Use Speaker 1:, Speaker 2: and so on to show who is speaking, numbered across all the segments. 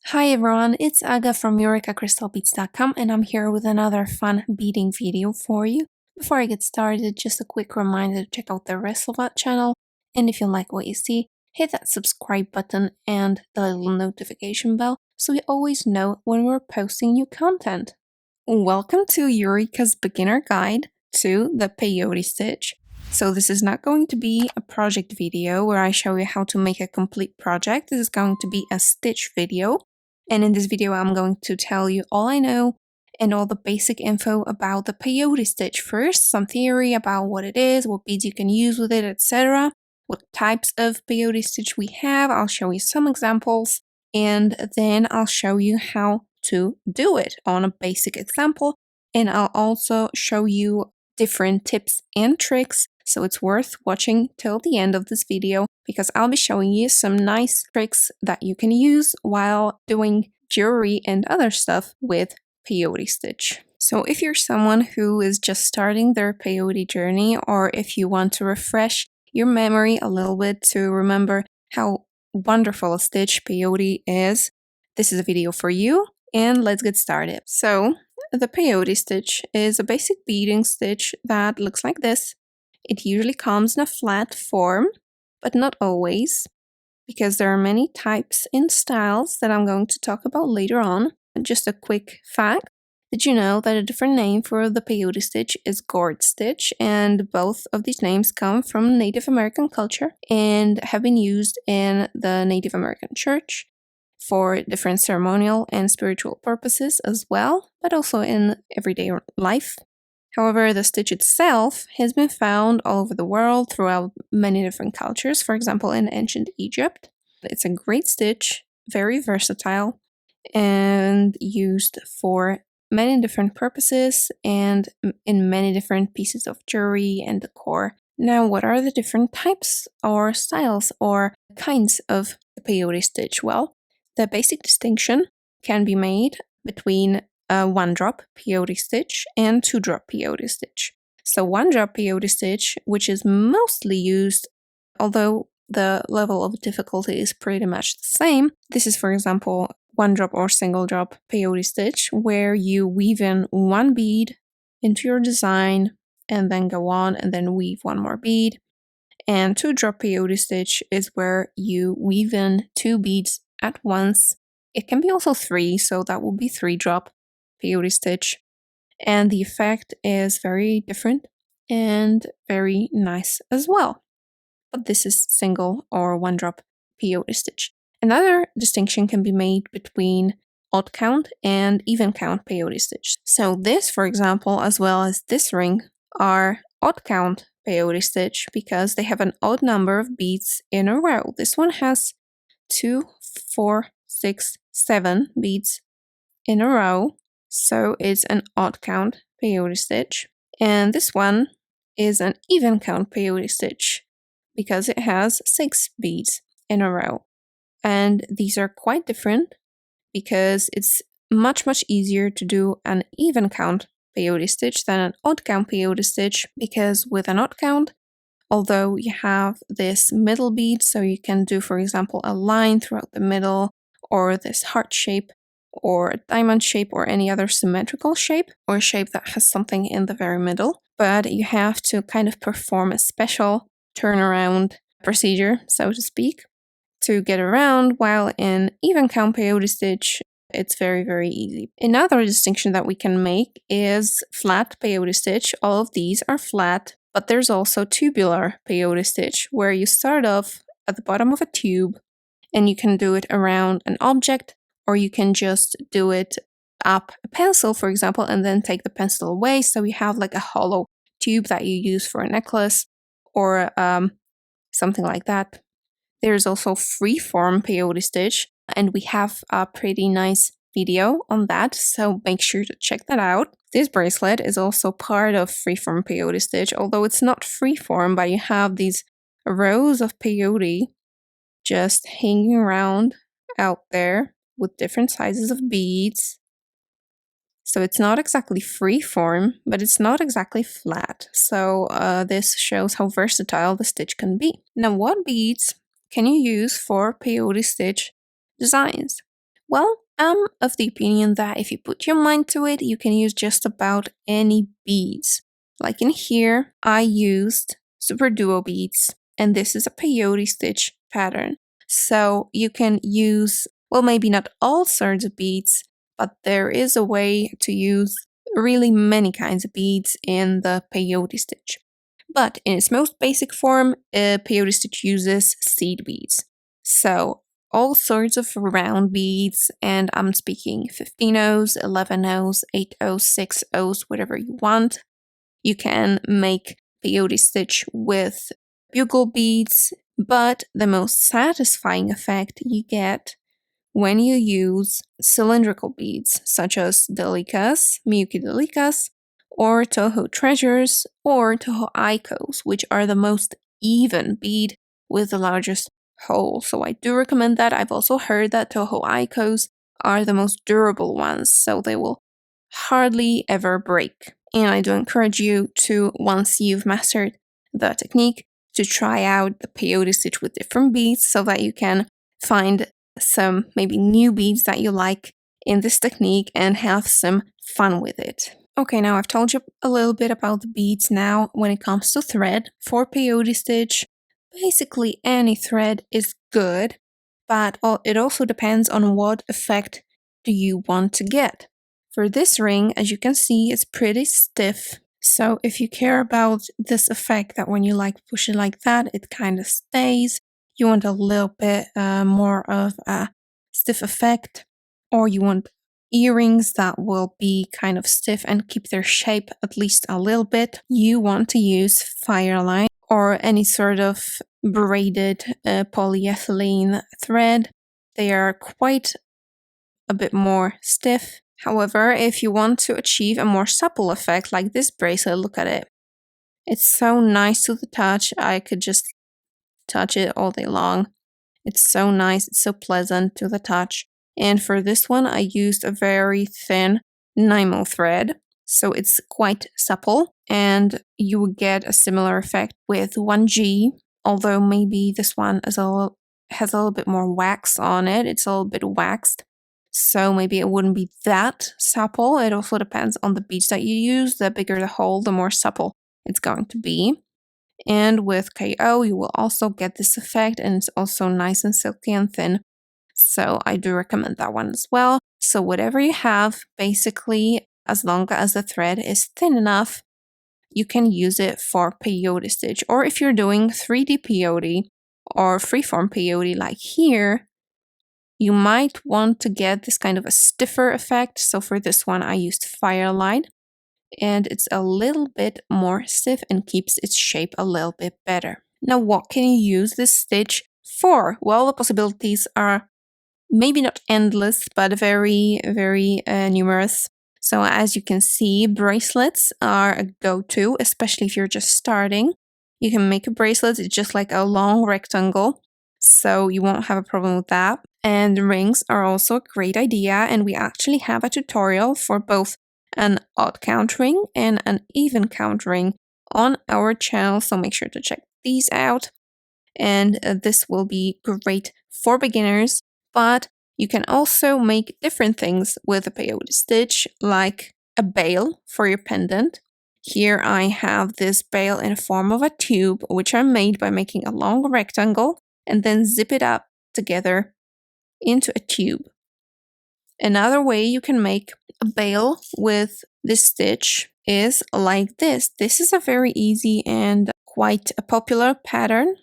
Speaker 1: Hi everyone, it's Aga from EurekaCrystalBeads.com and I'm here with another fun beading video for you. Before I get started, just a quick reminder to check out the rest of our channel, and if you like what you see, hit that subscribe button and the little notification bell so you always know when we're posting new content. Welcome to Eureka's beginner guide to the peyote stitch. So this is not going to be a project video where I show you how to make a complete project. This is going to be a stitch video. And in this video, I'm going to tell you all I know and all the basic info about the peyote stitch. First, some theory about what it is, what beads you can use with it, etc. What types of peyote stitch we have. I'll show you some examples, and then I'll show you how to do it on a basic example. And I'll also show you different tips and tricks. So it's worth watching till the end of this video because I'll be showing you some nice tricks that you can use while doing jewelry and other stuff with peyote stitch. So if you're someone who is just starting their peyote journey, or if you want to refresh your memory a little bit to remember how wonderful a stitch peyote is, this is a video for you, and let's get started. So the peyote stitch is a basic beading stitch that looks like this. It usually comes in a flat form, but not always, because there are many types and styles that I'm going to talk about later on. Just a quick fact, did you know that a different name for the peyote stitch is gourd stitch, and both of these names come from Native American culture and have been used in the Native American church for different ceremonial and spiritual purposes as well, but also in everyday life. However, the stitch itself has been found all over the world throughout many different cultures, for example in ancient Egypt. It's a great stitch, very versatile, and used for many different purposes and in many different pieces of jewelry and decor. Now, what are the different types or styles or kinds of the peyote stitch? Well, the basic distinction can be made between a 1-drop peyote stitch and 2-drop peyote stitch. So 1-drop peyote stitch, which is mostly used, although the level of difficulty is pretty much the same. This is, for example, 1-drop or single-drop peyote stitch, where you weave in one bead into your design and then go on and then weave one more bead. And 2-drop peyote stitch is where you weave in 2 beads at once. It can be also 3, so that will be 3-drop peyote stitch, and the effect is very different and very nice as well. But this is single or 1-drop peyote stitch. Another distinction can be made between odd count and even count peyote stitch. So this, for example, as well as this ring, are odd count peyote stitch because they have an odd number of beads in a row. This one has 2, 4, 6, 7 beads in a row. So it's an odd count peyote stitch. And this one is an even count peyote stitch because it has 6 beads in a row. And these are quite different because it's much easier to do an even count peyote stitch than an odd count peyote stitch, because with an odd count, although you have this middle bead, so you can do, for example, a line throughout the middle, or this heart shape, or a diamond shape, or any other symmetrical shape, or a shape that has something in the very middle. But you have to kind of perform a special turnaround procedure, so to speak, to get around, while in even count peyote stitch, it's very easy. Another distinction that we can make is flat peyote stitch. All of these are flat, but there's also tubular peyote stitch, where you start off at the bottom of a tube, and you can do it around an object, or you can just do it up a pencil, for example, and then take the pencil away. So you have like a hollow tube that you use for a necklace or something like that. There's also freeform peyote stitch, and we have a pretty nice video on that, so make sure to check that out. This bracelet is also part of freeform peyote stitch, although it's not freeform, but you have these rows of peyote just hanging around out there with different sizes of beads. So it's not exactly free form, but it's not exactly flat. So this shows how versatile the stitch can be. Now, what beads can you use for peyote stitch designs? Well, I'm of the opinion that if you put your mind to it, you can use just about any beads. Like in here, I used Super Duo beads, and this is a peyote stitch pattern. So you can use, well, maybe not all sorts of beads, but there is a way to use really many kinds of beads in the peyote stitch. But in its most basic form, peyote stitch uses seed beads. So all sorts of round beads, and I'm speaking 15 O's, 11 O's, 8 O's, 6 O's, whatever you want. You can make peyote stitch with bugle beads, but the most satisfying effect you get when you use cylindrical beads, such as delicas, Miyuki delicas, or Toho treasures, or Toho Icos, which are the most even bead with the largest hole. So I do recommend that. I've also heard that Toho Icos are the most durable ones, so they will hardly ever break. And I do encourage you to, once you've mastered the technique, to try out the peyote stitch with different beads so that you can find some maybe new beads that you like in this technique and have some fun with it. Okay, now I've told you a little bit about the beads. Now, when it comes to thread for peyote stitch, basically any thread is good, but it also depends on what effect do you want to get. For this ring, as you can see, it's pretty stiff. So if you care about this effect that when you push it like that, it kind of stays, you want a little bit more of a stiff effect, or you want earrings that will be kind of stiff and keep their shape at least a little bit, you want to use Fireline or any sort of braided polyethylene thread. They are quite a bit more stiff. However, if you want to achieve a more supple effect like this bracelet, look at it. It's so nice to the touch. I could just touch it all day long. It's so nice. It's so pleasant to the touch. And for this one, I used a very thin Nymo thread. So it's quite supple, and you would get a similar effect with 1G, although maybe this one has a little bit more wax on it. It's a little bit waxed. So maybe it wouldn't be that supple. It also depends on the beads that you use. The bigger the hole, the more supple it's going to be. And with KO, you will also get this effect, and it's also nice and silky and thin. So I do recommend that one as well. So whatever you have, basically, as long as the thread is thin enough, you can use it for peyote stitch. Or if you're doing 3D peyote or freeform peyote like here, you might want to get this kind of a stiffer effect. So for this one, I used Firelight, and it's a little bit more stiff and keeps its shape a little bit better. Now, what can you use this stitch for? Well, the possibilities are maybe not endless, but very, very numerous. So as you can see, bracelets are a go-to, especially if you're just starting. You can make a bracelet, it's just like a long rectangle, so you won't have a problem with that. And rings are also a great idea, and we actually have a tutorial for both an odd count ring and an even count ring on our channel, so make sure to check these out. And this will be great for beginners, but you can also make different things with a peyote stitch, like a bail for your pendant. Here I have this bail in the form of a tube, which I made by making a long rectangle and then zip it up together into a tube. Another way you can make a bail with this stitch is like this. This is a very easy and quite a popular pattern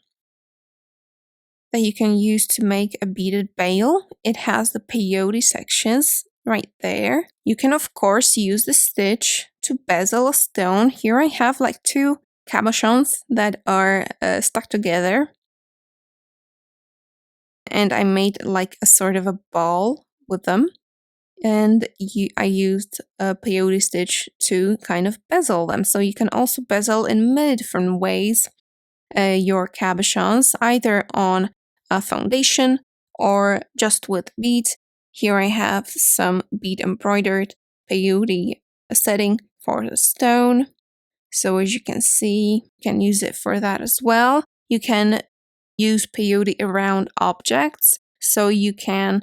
Speaker 1: that you can use to make a beaded bail. It has the peyote sections right there. You can of course use the stitch to bezel a stone. Here I have like two cabochons that are stuck together, and I made like a sort of a ball with them. And I used a peyote stitch to kind of bezel them. So you can also bezel in many different ways your cabochons, either on a foundation or just with beads. Here I have some bead embroidered peyote setting for the stone. So as you can see, you can use it for that as well. You can use peyote around objects. So you can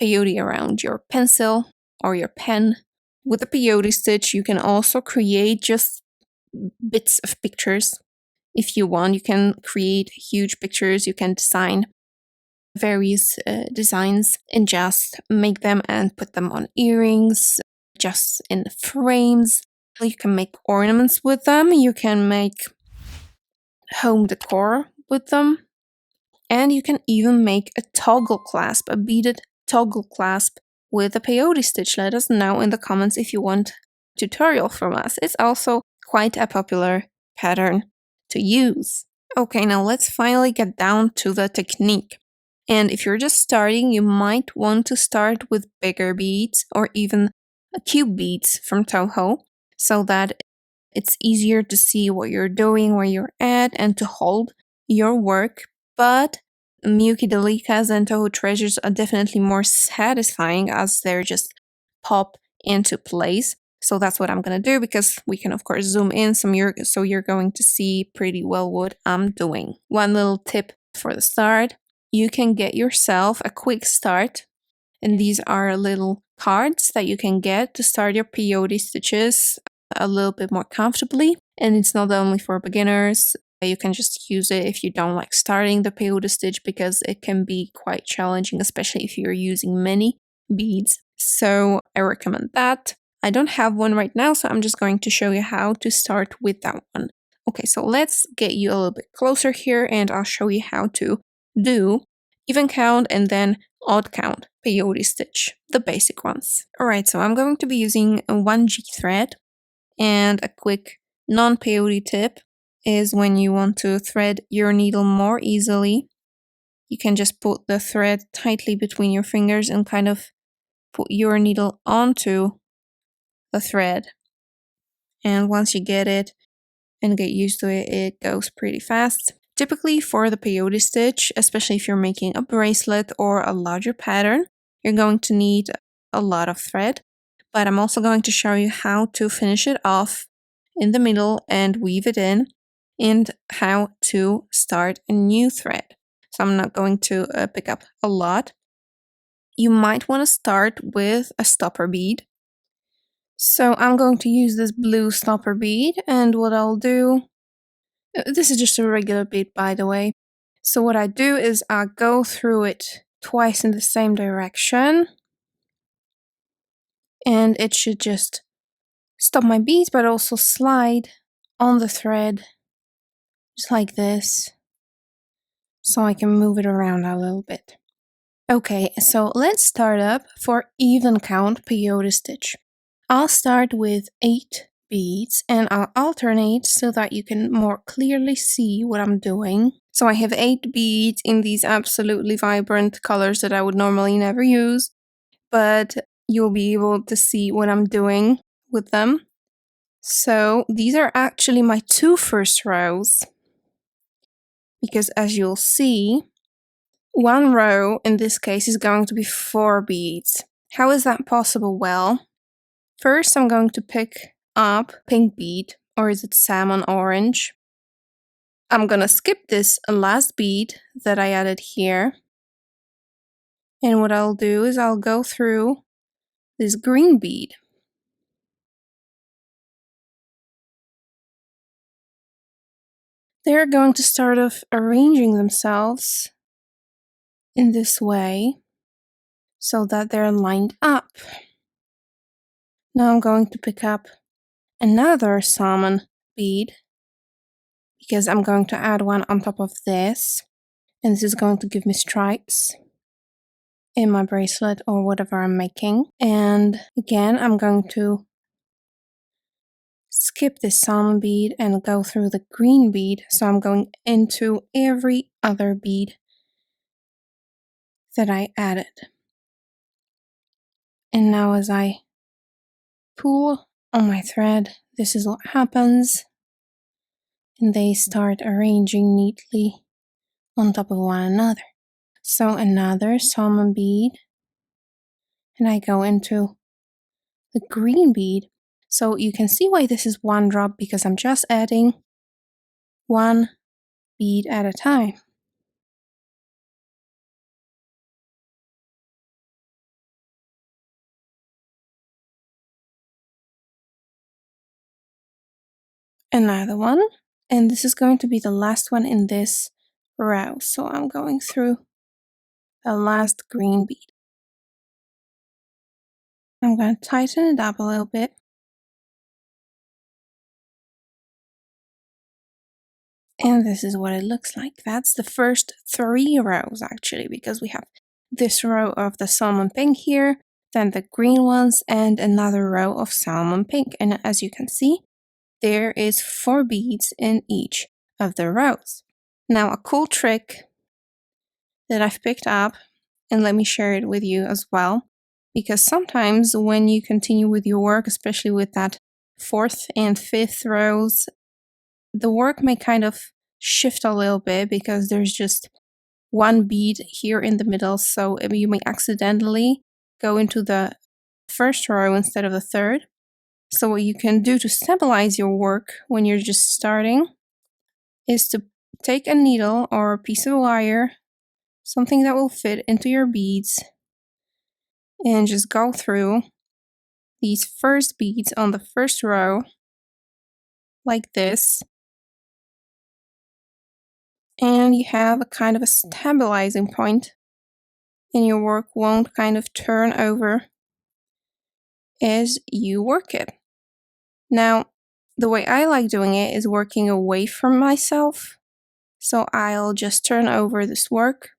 Speaker 1: peyote around your pencil or your pen. With the peyote stitch, you can also create just bits of pictures. If you want, you can create huge pictures, you can design various designs and just make them and put them on earrings, just in frames. You can make ornaments with them, you can make home decor with them, and you can even make a toggle clasp, a beaded toggle clasp with a peyote stitch. Let us know in the comments if you want a tutorial from us. It's also quite a popular pattern to use. Okay, now let's finally get down to the technique. And if you're just starting, you might want to start with bigger beads or even cube beads from Toho so that it's easier to see what you're doing, where you're at, and to hold your work. But Miyuki Delikas and Toho Treasures are definitely more satisfying as they're just pop into place. So that's what I'm going to do, because we can of course zoom in so you're going to see pretty well what I'm doing. One little tip for the start: you can get yourself a quick start, and these are little cards that you can get to start your peyote stitches a little bit more comfortably. And it's not only for beginners. You can just use it if you don't like starting the peyote stitch, because it can be quite challenging, especially if you're using many beads. So I recommend that. I don't have one right now, so I'm just going to show you how to start with that one. Okay, so let's get you a little bit closer here, and I'll show you how to do even count and then odd count peyote stitch, the basic ones. Alright, so I'm going to be using a 1G thread, and a quick non-peyote tip is when you want to thread your needle more easily, you can just put the thread tightly between your fingers and kind of put your needle onto the thread. And once you get it and get used to it, it goes pretty fast. Typically for the peyote stitch, especially if you're making a bracelet or a larger pattern, you're going to need a lot of thread. But I'm also going to show you how to finish it off in the middle and weave it in, and how to start a new thread. So I'm not going to pick up a lot. You might want to start with a stopper bead. So I'm going to use this blue stopper bead, and what I'll do, this is just a regular bead by the way. So what I do is I go through it twice in the same direction, and it should just stop my beads but also slide on the thread just like this, so I can move it around a little bit. Okay, so let's start up for even count peyote stitch. I'll start with 8 beads and I'll alternate so that you can more clearly see what I'm doing. So I have 8 beads in these absolutely vibrant colors that I would normally never use, but you'll be able to see what I'm doing with them. So these are actually my 2 first rows, because as you'll see, one row in this case is going to be 4 beads. How is that possible? Well, first I'm going to pick up pink bead, or is it salmon orange? I'm gonna skip this last bead that I added here, and what I'll do is I'll go through this green bead. They're going to start off arranging themselves in this way so that they're lined up. Now I'm going to pick up another salmon bead, because I'm going to add one on top of this, and this is going to give me stripes in my bracelet or whatever I'm making. And again, I'm going to skip this salmon bead and go through the green bead, so I'm going into every other bead that I added. And now as I pull on my thread, this is what happens, and they start arranging neatly on top of one another. So another salmon bead, and I go into the green bead. So you can see why this is one drop, because I'm just adding one bead at a time. another one, and this is going to be the last one in this row. So I'm going through the last green bead. I'm going to tighten it up a little bit. And this is what it looks like. That's the first 3 rows actually, because we have this row of the salmon pink here, then the green ones, and another row of salmon pink. And as you can see, there is 4 beads in each of the rows. Now a cool trick that I've picked up, and let me share it with you as well, because sometimes when you continue with your work, especially with that 4th and 5th rows, the work may kind of shift a little bit because there's just one bead here in the middle, so you may accidentally go into the 1st row instead of the 3rd. So what you can do to stabilize your work when you're just starting is to take a needle or a piece of wire, something that will fit into your beads, and just go through these first beads on the 1st row like this, and you have a kind of a stabilizing point, and your work won't kind of turn over as you work it. Now, the way I like doing it is working away from myself, so I'll just turn over this work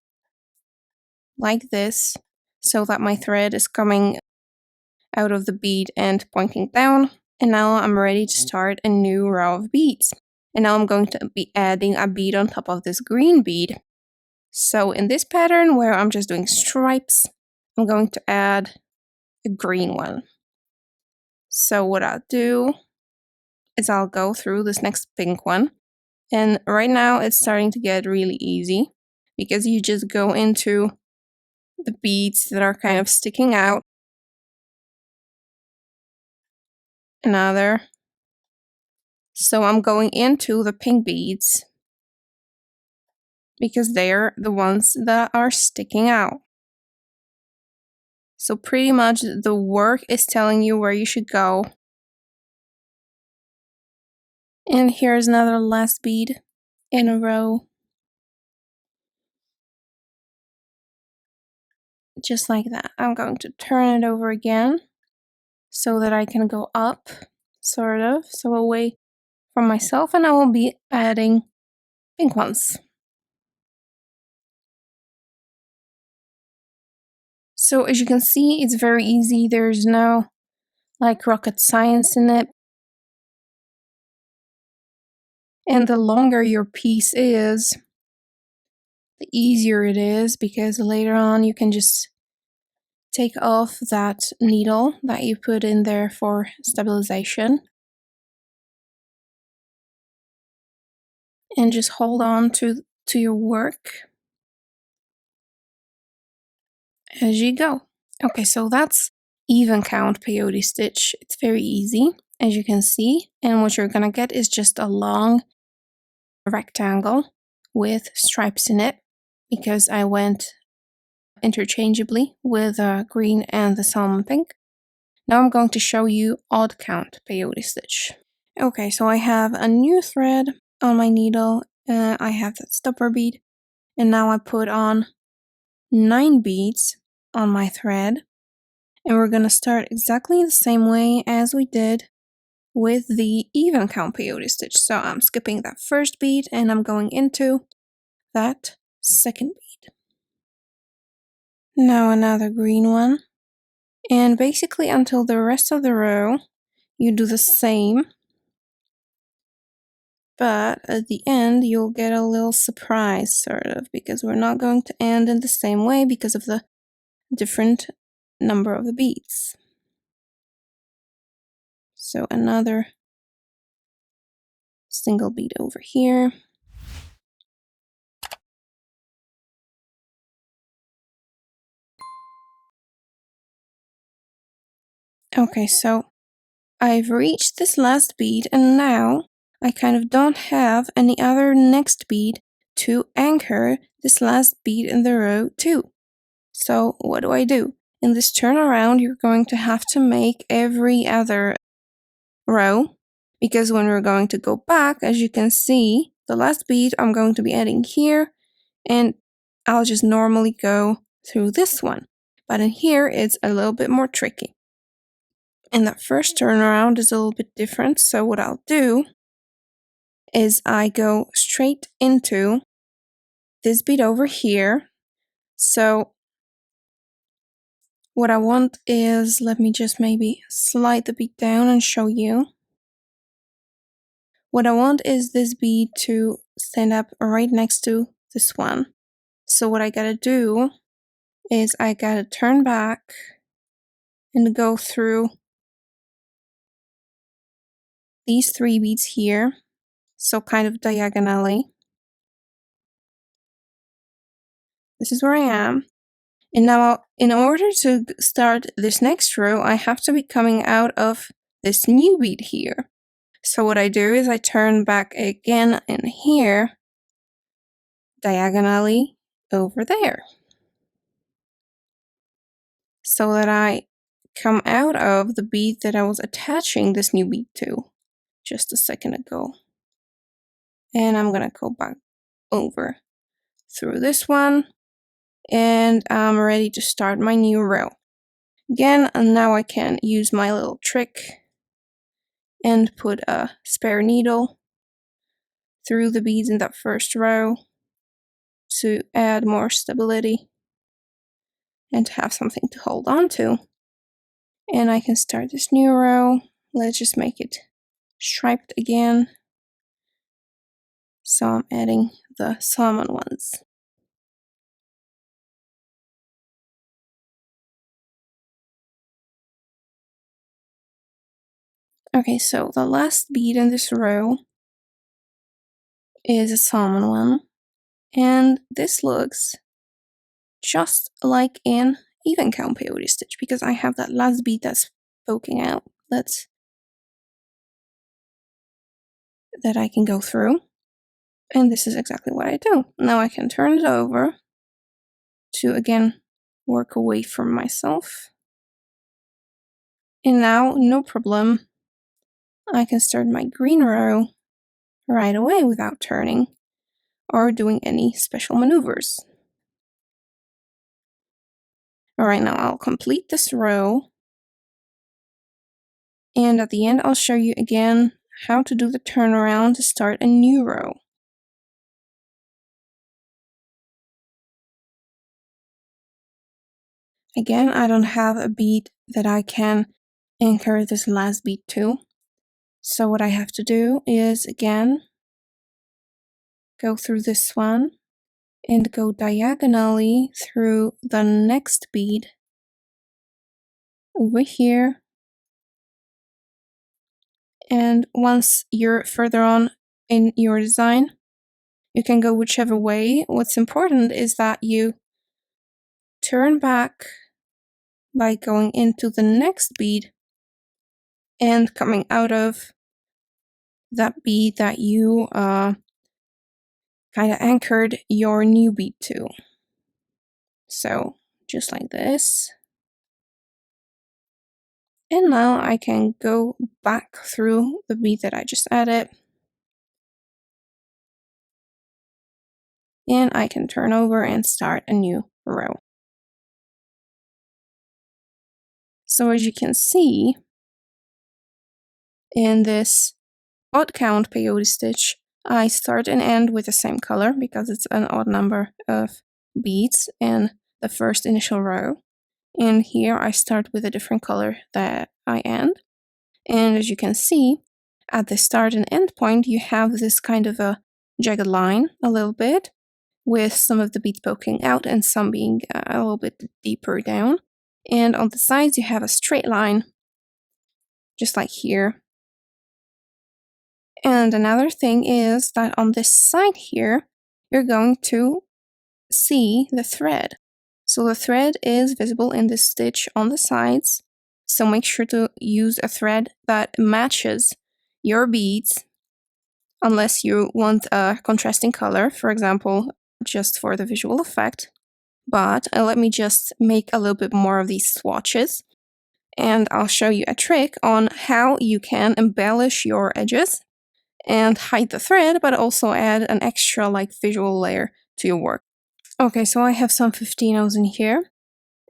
Speaker 1: like this, so that my thread is coming out of the bead and pointing down. And now I'm ready to start a new row of beads. And now I'm going to be adding a bead on top of this green bead. So in this pattern where I'm just doing stripes, I'm going to add a green one. So what I'll do is I'll go through this next pink one. And right now it's starting to get really easy because you just go into the beads that are kind of sticking out. Another. So I'm going into the pink beads because they're the ones that are sticking out. So pretty much the work is telling you where you should go. And here's another last bead in a row. Just like that. I'm going to turn it over again so that I can go up, sort of, so away from myself, and I will be adding pink ones. So as you can see, it's very easy. There's no like rocket science in it. And the longer your piece is, the easier it is, because later on you can just take off that needle that you put in there for stabilization and just hold on to your work as you go. Okay, so that's even count peyote stitch. It's very easy, as you can see, and what you're gonna get is just a long rectangle with stripes in it, because I went interchangeably with green and the salmon pink. Now I'm going to show you odd count peyote stitch. Okay, so I have a new thread on my needle. I have that stopper bead, and now I put on 9 beads on my thread, and we're gonna start exactly the same way as we did with the even count peyote stitch. So I'm skipping that first bead and I'm going into that second bead. Now another green one, and basically until the rest of the row you do the same, but at the end you'll get a little surprise, sort of, because we're not going to end in the same way because of the different number of the beads. So another single bead over here. Okay, so I've reached this last bead, and now I kind of don't have any other next bead to anchor this last bead in the row to. So what do? In this turnaround, you're going to have to make every other row, because when we're going to go back, as you can see, the last bead I'm going to be adding here, and I'll just normally go through this one. But in here, it's a little bit more tricky. And that first turnaround is a little bit different, so what I'll do is I go straight into this bead over here. So what I want is, let me just maybe slide the bead down and show you. What I want is this bead to stand up right next to this one. So what I gotta do is I gotta turn back and go through these 3 beads here, so kind of diagonally. This is where I am. And now, in order to start this next row, I have to be coming out of this new bead here. So what I do is I turn back again in here, diagonally over there, so that I come out of the bead that I was attaching this new bead to just a second ago. And I'm gonna go back over through this one, and I'm ready to start my new row. Again, and now I can use my little trick and put a spare needle through the beads in that first row to add more stability and to have something to hold on to. And I can start this new row. Let's just make it striped again. So I'm adding the salmon ones. Okay, so the last bead in this row is a salmon one. And this looks just like an even count peyote stitch because I have that last bead that's poking out. That I can go through. And this is exactly what I do. Now I can turn it over to, again, work away from myself. And now, no problem, I can start my green row right away without turning or doing any special maneuvers. Alright, now I'll complete this row. And at the end, I'll show you again how to do the turnaround to start a new row. Again, I don't have a bead that I can anchor this last bead to. So what I have to do is, again, go through this one and go diagonally through the next bead over here. And once you're further on in your design, you can go whichever way. What's important is that you turn back by going into the next bead and coming out of that bead that you kind of anchored your new bead to. So just like this. And now I can go back through the bead that I just added. And I can turn over and start a new row. So as you can see, in this odd count peyote stitch, I start and end with the same color because it's an odd number of beads in the first initial row. And here I start with a different color that I end. And as you can see, at the start and end point, you have this kind of a jagged line a little bit, with some of the beads poking out and some being a little bit deeper down. And on the sides, you have a straight line, just like here. And another thing is that on this side here, you're going to see the thread. So the thread is visible in this stitch on the sides. So make sure to use a thread that matches your beads, unless you want a contrasting color, for example, just for the visual effect. But let me just make a little bit more of these swatches. and I'll show you a trick on how you can embellish your edges and hide the thread, but also add an extra visual layer to your work. Okay, so I have some 15-0s in here,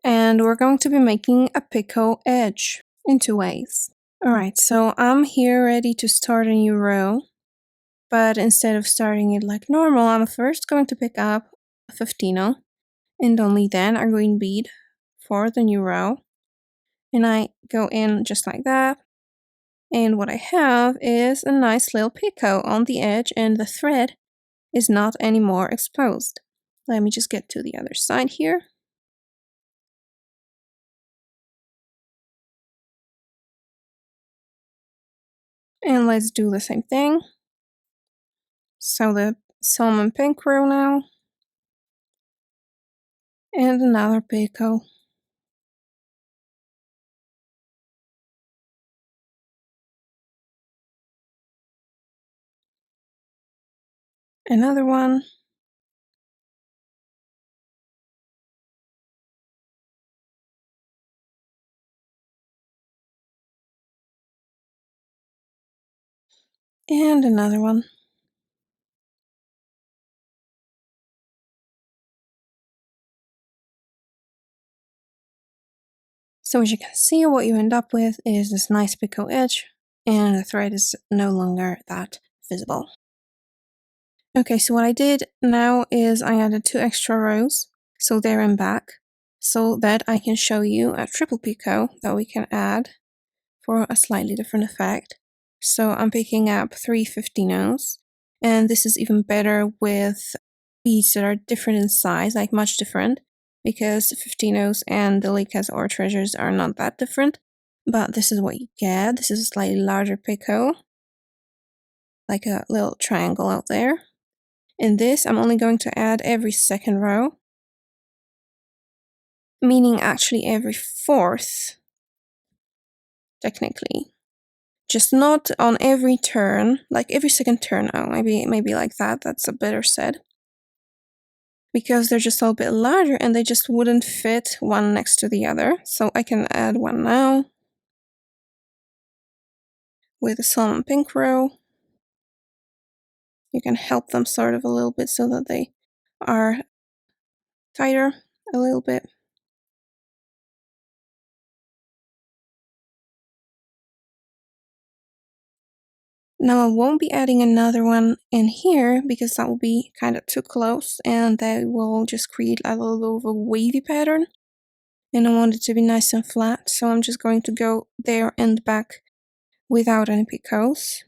Speaker 1: and we're going to be making a picot edge in 2 ways. Alright, so I'm here ready to start a new row, but instead of starting it like normal, I'm first going to pick up a 15-0, and only then I'm going to bead for the new row. And I go in just like that, and what I have is a nice little picot on the edge, and the thread is not anymore exposed. Let me just get to the other side here. And let's do the same thing. So the salmon pink row now. And another picot. Another one. And another one. So as you can see, what you end up with is this nice picot edge, and the thread is no longer that visible. Okay, so what I did now is I added 2 extra rows, so there and back, so that I can show you a triple picot that we can add for a slightly different effect. So I'm picking up 3 15-0s, and this is even better with beads that are different in size, much different, because 15-0s and delicas or treasures are not that different, but this is what you get. This is a slightly larger picot, like a little triangle out there. In this, I'm only going to add every second row, meaning actually every 4th, technically. Just not on every turn, like every second turn. Oh, maybe like that, that's a better said. Because they're just a little bit larger and they just wouldn't fit one next to the other. So I can add one now with a salmon pink row. You can help them sort of a little bit so that they are tighter a little bit. Now I won't be adding another one in here because that will be kind of too close and that will just create a little bit of a wavy pattern. And I want it to be nice and flat, so I'm just going to go there and back without any picots.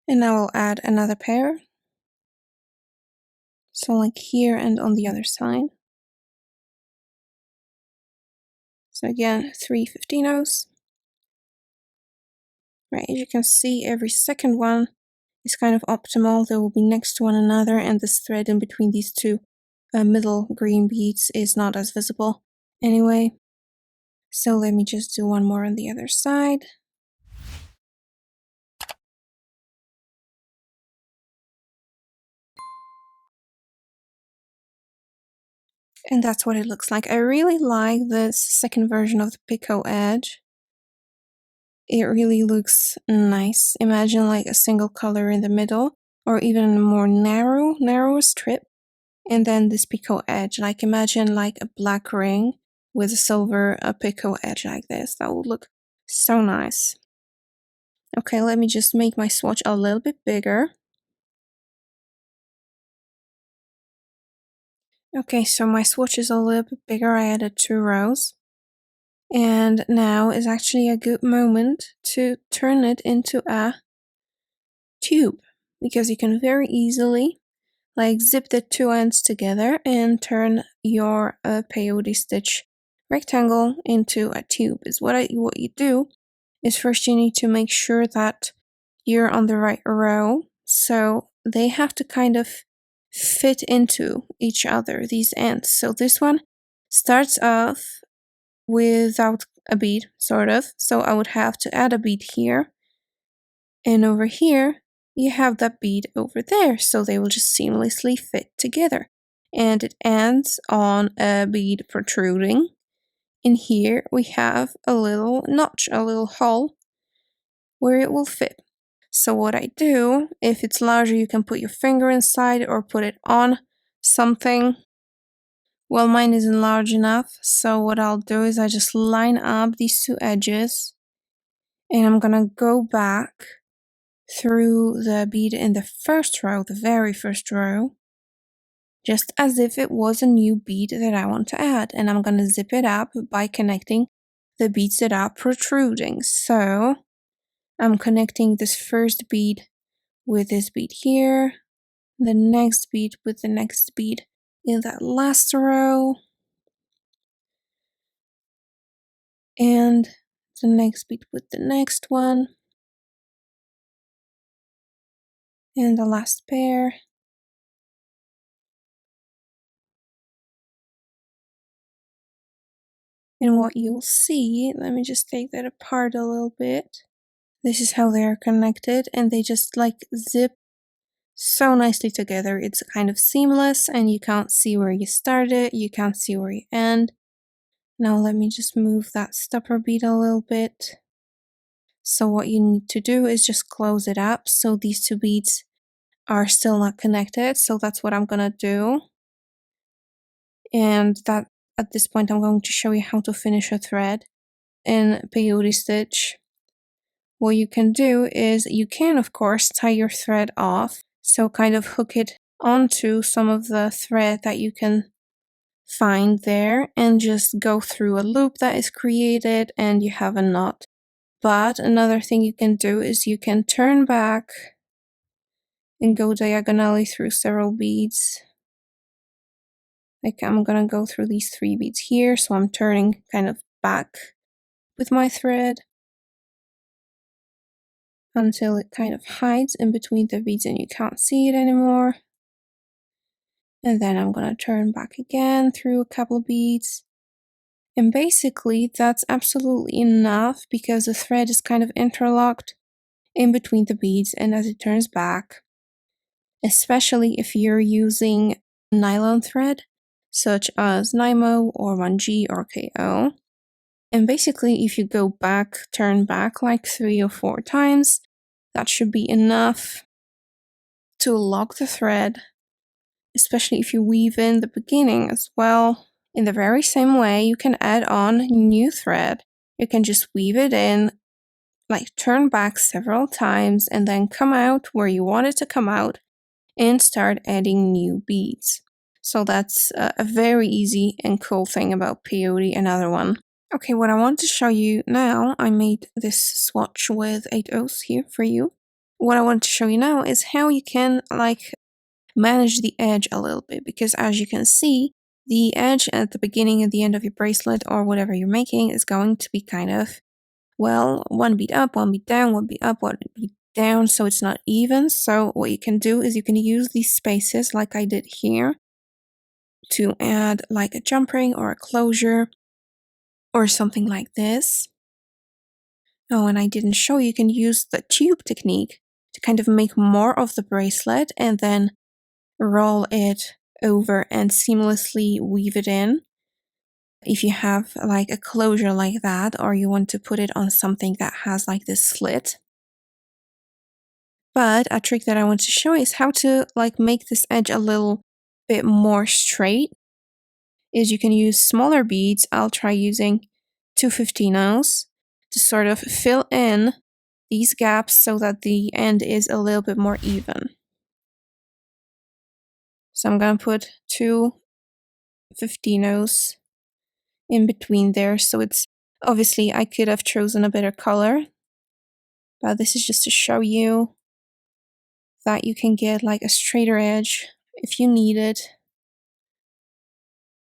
Speaker 1: And now I'll add another pair. So like here and on the other side. So again, 3 15-0s. Right, as you can see, every second one is kind of optimal. They will be next to one another, and this thread in between these two middle green beads is not as visible anyway. So let me just do one more on the other side. And that's what it looks like. I really like this second version of the picot edge. It really looks nice. Imagine like a single color in the middle, or even a more narrow strip. And then this picot edge, imagine like a black ring with a silver picot edge like this. That would look so nice. Okay, let me just make my swatch a little bit bigger. Okay, so my swatch is a little bit bigger. I added 2 rows. And now is actually a good moment to turn it into a tube, because you can very easily zip the 2 ends together and turn your peyote stitch rectangle into a tube. What you do is first you need to make sure that you're on the right row, so they have to kind of fit into each other, these ends. So this one starts off without a bead, sort of, so I would have to add a bead here, and over here you have that bead over there, so they will just seamlessly fit together. And it ends on a bead protruding. In here we have a little notch, a little hole where it will fit. So what I do, if it's larger, you can put your finger inside or put it on something. Well, mine isn't large enough, so what I'll do is I just line up these two edges, and I'm gonna go back through the bead in the first row, the very first row, just as if it was a new bead that I want to add. And I'm gonna zip it up by connecting the beads that are protruding. So I'm connecting this first bead with this bead here, the next bead with the next bead in that last row, and the next bead with the next one, and the last pair. And what you'll see, let me just take that apart a little bit. This is how they are connected, and they just like zip so nicely together. It's kind of seamless, and you can't see where you started, you can't see where you end. Now let me just move that stopper bead a little bit. So what you need to do is just close it up so these two beads are still not connected. So that's what I'm gonna do. And that at this point I'm going to show you how to finish a thread in peyote stitch. What you can do is you can of course tie your thread off, so kind of hook it onto some of the thread that you can find there and just go through a loop that is created and you have a knot. But another thing you can do is you can turn back and go diagonally through several beads. Like I'm gonna go through these 3 beads here, so I'm turning kind of back with my thread until it kind of hides in between the beads and you can't see it anymore. And then I'm gonna turn back again through a couple of beads. And basically that's absolutely enough because the thread is kind of interlocked in between the beads, and as it turns back, especially if you're using nylon thread such as Nymo or 1G or KO. And basically if you go back, turn back like 3 or 4 times, that should be enough to lock the thread, especially if you weave in the beginning as well. In the very same way, you can add on new thread. You can just weave it in, like turn back several times and then come out where you want it to come out and start adding new beads. So that's a very easy and cool thing about peyote. Another one. Okay, what I want to show you now, I made this swatch with 8 O's here for you. What I want to show you now is how you can like manage the edge a little bit, because as you can see, the edge at the beginning and the end of your bracelet or whatever you're making is going to be kind of, well, 1 bead up, 1 bead down, 1 bead up, 1 bead down, so it's not even. So what you can do is you can use these spaces like I did here to add like a jump ring or a closure or something like this. Oh, and I didn't show you can use the tube technique to kind of make more of the bracelet and then roll it over and seamlessly weave it in. If you have like a closure like that, or you want to put it on something that has like this slit. But a trick that I want to show is how to like make this edge a little bit more straight. Is you can use smaller beads. I'll try using 215-0s to sort of fill in these gaps so that the end is a little bit more even. So I'm gonna put 2 15-0s in between there, so it's obviously I could have chosen a better color, but this is just to show you that you can get like a straighter edge if you need it,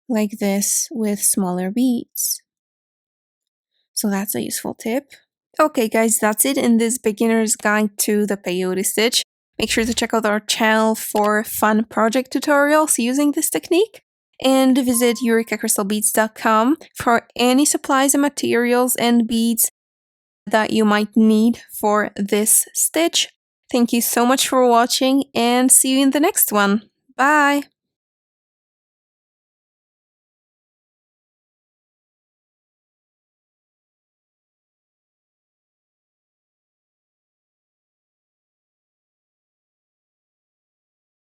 Speaker 1: like this with smaller beads. So that's a useful tip. Okay guys, that's it in this beginner's guide to the peyote stitch. Make sure to check out our channel for fun project tutorials using this technique. And visit eurekaCrystalBeads.com for any supplies and materials and beads that you might need for this stitch. Thank you so much for watching and see you in the next one. Bye!